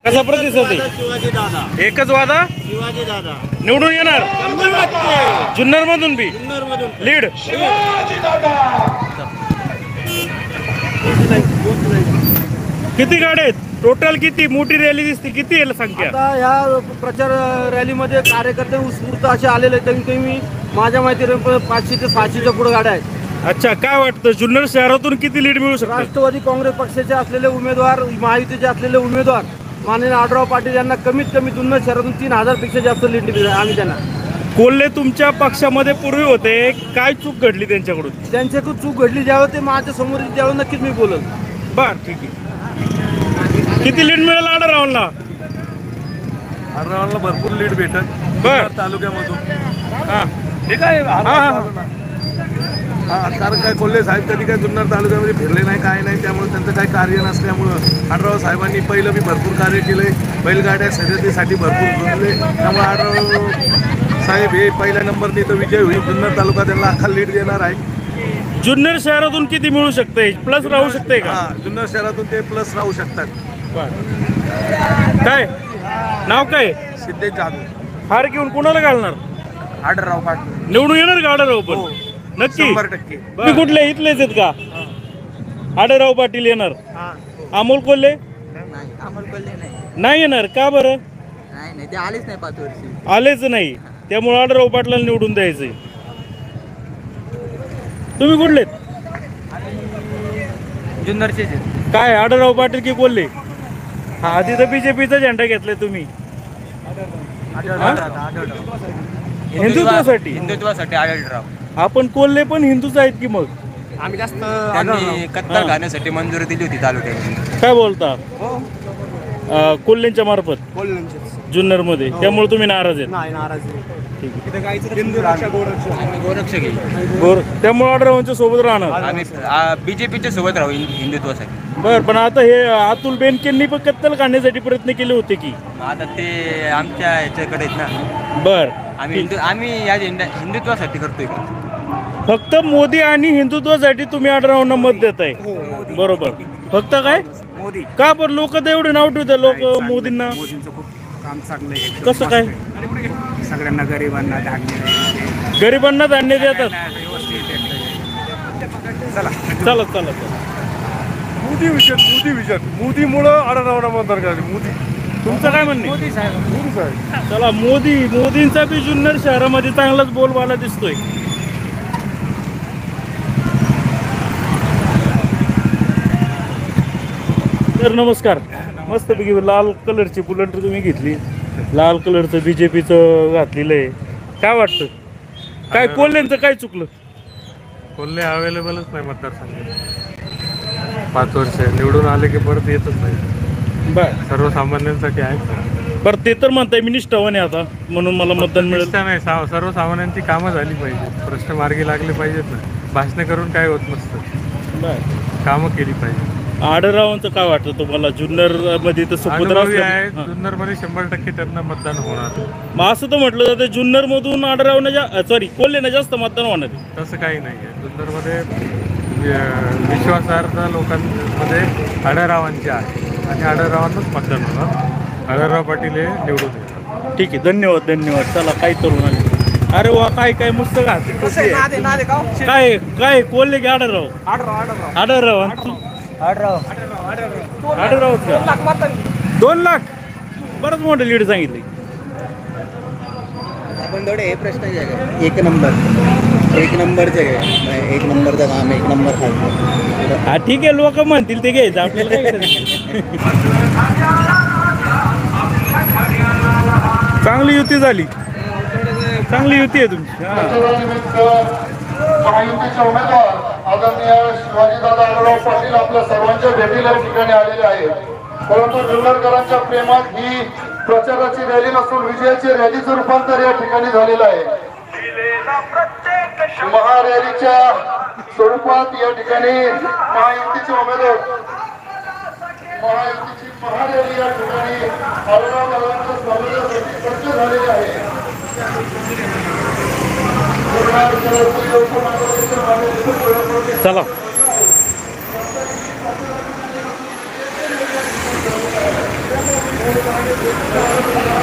कसा प्रतिसाद आहे? शिवाजी दादा, एकच वादा शिवाजी दादा निवडून येणार जुन्नर मधून बी जुन्नर मधून लीड. किती गाड्या आहेत टोटल? किती मोठी रॅली दिसते? किती आहे संख्या? आता ह्या प्रचार रॅलीमध्ये कार्यकर्ते उत्स्फूर्त असे आलेले आहेत. कमीत कमी माझ्या माहितीने 500 ते 600च्या पुढे गाड्या आहेत. अच्छा, काय वाटतं जुन्नर शहरातून किती लीड मिळू शकते? राष्ट्रवादी काँग्रेस पक्षाचे असलेले उमेदवार, महायुतीचे असलेले उमेदवार माननीय आढराव पाटील यांना कमीत कमी जुन्नर शहरातून 3000 पेक्षा जास्त लीड दिली आहे आम्ही त्यांना. कोल्हे तुमच्या पक्षामध्ये पूर्वी होते, काय चूक घडली त्यांच्याकडून? त्यांच्याकडून चूक घडली ज्यावेळी ते माझ्या समोर येईल त्यावेळी नक्कीच मी बोलल. बर, ठीक आहे. किती लीड मिळेल आढळरावांना? आढळरावांना भरपूर लीड भेटत बर तालुक्यामधून. हां ठीक आहे. हां कारण काय कोल्हे साहेब कधी काय जुन्नर तालुक्यामध्ये फिरले नाही, काय नाही, त्यामुळे त्यांचं काही कार्य नसल्यामुळं आढळराव साहेबांनी पहिलं बी भरपूर कार्य केले. बैलगाड्या शर्यतीसाठी भरपूर जुळले, त्यामुळे आढळराव साहेब हे पहिल्या नंबरने तर विजय होईल. जुन्नर तालुका त्यांना अख्खा लीड देणार आहे. जुन्नर शहरातून किती मिळू शकते? प्लस राहू शकते का? जुन्नर शहरातून ते प्लस राहू शकतात. काय नाव काय? सिद्धेश जाधव. हार घेऊन कोणाला घालणार? आढळराव पाटील निवडून येणार का आढळराव? पण नक्की 100%. तुम्ही कुठले इथलेच आहेत का? आढळराव पाटील येणार. अमोल कोल्हे अमोल कोल्हे नाही येणार का बरं? नाही ते आलेच नाही 5 वर्षी. आलेच नाही, त्यामुळे आढळराव पाटलाला निवडून द्यायचंय. तुम्ही कुठलेत? जुन्नरचे काय आढळराव पाटील की कोल्हे? हा, आधी तर बीजेपीचा झेंडा घेतलाय तुम्ही हिंदुत्वासाठी. हिंदुत्वासाठी आढळराव. आपण कोल्हे पण हिंदूच आहेत की मग? आम्ही जास्त त्यांनी कत्तल खाण्यासाठी मंजुरी दिली होती तालुक्यात. काय बोलता? कोल्हेंच्या मार्फत जुन्नर मध्ये, त्यामुळे तुम्ही नाराज आहेत? नाही नाराज गोरक्षक त्यामुळे आढळरावांच्या सोबत राहणार. आम्ही बीजेपीच्या सोबत राहू हिंदुत्वासाठी. बर, पण आता हे अतुल बेनकेंनी पण कत्तल काढण्यासाठी प्रयत्न केले होते की? आता ते आमच्या ह्याच्याकडे आहेत ना. बर, आम्ही या हिंदुत्वासाठी करतोय का? फक्त मोदी आणि हिंदुत्वासाठी तुम्ही आढळरावांना मत देताय? बरोबर. फक्त काय मोदी का? पण लोक तर एवढे नाव ठेवतात लोक मोदींना. मोदींचं खूप काम चांगलं आहे. कसं काय? सगळ्यांना गरिबांना धान्य गरिबांना धान्य देतात. चला चला चला. मोदी विजन मोदीमुळं आढळरावांना मतदान करायचं. मोदी. तुमचं काय म्हणणे? मोदी साहेब चला, मोदींचा बी जुन्नर शहरामध्ये चांगलाच बोलबाला दिसतोय. तर नमस्कार. मस्तपैकी लाल कलरची बुलेट तुम्ही घेतली, लाल कलरचं बीजेपीचं घातलेलं आहे. काय वाटतं? काय कोल्हेंचं काय चुकलं? कोल्हे अवेलेबलच नाही मतदारसंघात. 5 वर्ष निवडून आले की परत येतच नाही. बर, सर्वसामान्यांसाठी आहे. बरं ते तर म्हणताय मी निष्ठावान आहे आता म्हणून मला मतदान मिळेल. नाही, सर्वसामान्यांची कामं झाली पाहिजे, प्रश्न मार्गी लागले पाहिजेत ना. भाषणं करून काय होत नसतं, बर. कामं केली पाहिजे. आढळरावांचं काय वाटतं तुम्हाला? जुन्नर मध्ये तर समुद्र आहे, जुन्नर मध्ये 100% त्यांना मतदान होणार. मग असं तर म्हटलं जातं जुन्नर मधून आढळरावांना कोल्हेंना जास्त मतदान होणार आहे. तसं काही नाही आहे. जुन्नरमध्ये विश्वासार्ह लोकांमध्ये आढळरावांचे आहे आणि आढळरावांनाच मतदान होणार. आढळराव पाटील हे निवडून येतात. ठीक आहे, धन्यवाद. चला, काय करून आले? अरे वा, काय मस्त घातली. काय कोल्हे की आढळराव? आढळराव. आढळराव 2 लाख. बरंच मोठं लीड सांगितले. आपण थोडे हे प्रश्न एक नंबरचे एक नंबरचं काम, 1 नंबर खायचं. हा, ठीक आहे, लोक म्हणतील ते घ्यायचं आपल्याला काय करायचं? चांगली युती झाली, चांगली युती आहे तुमची. महायुतीचे उमेदवार आदरणीय शिवाजीदादा आढळराव पाटील आपल्या सर्वांच्या भेटीला ठिकाणी आलेले आहेत. परंतु जुन्नरकरांच्या प्रेमात ही प्रचाराची रॅली नसून विजयाची रॅलीचं रूपांतर या ठिकाणी झालेलं आहे. महारॅलीच्या स्वरूपात या ठिकाणी महायुतीचे उमेदवार महायुतीची महारॅली या ठिकाणी आढळराव दादांच्या स्वागतासाठी सज्ज झालेली आहे. चला, करावे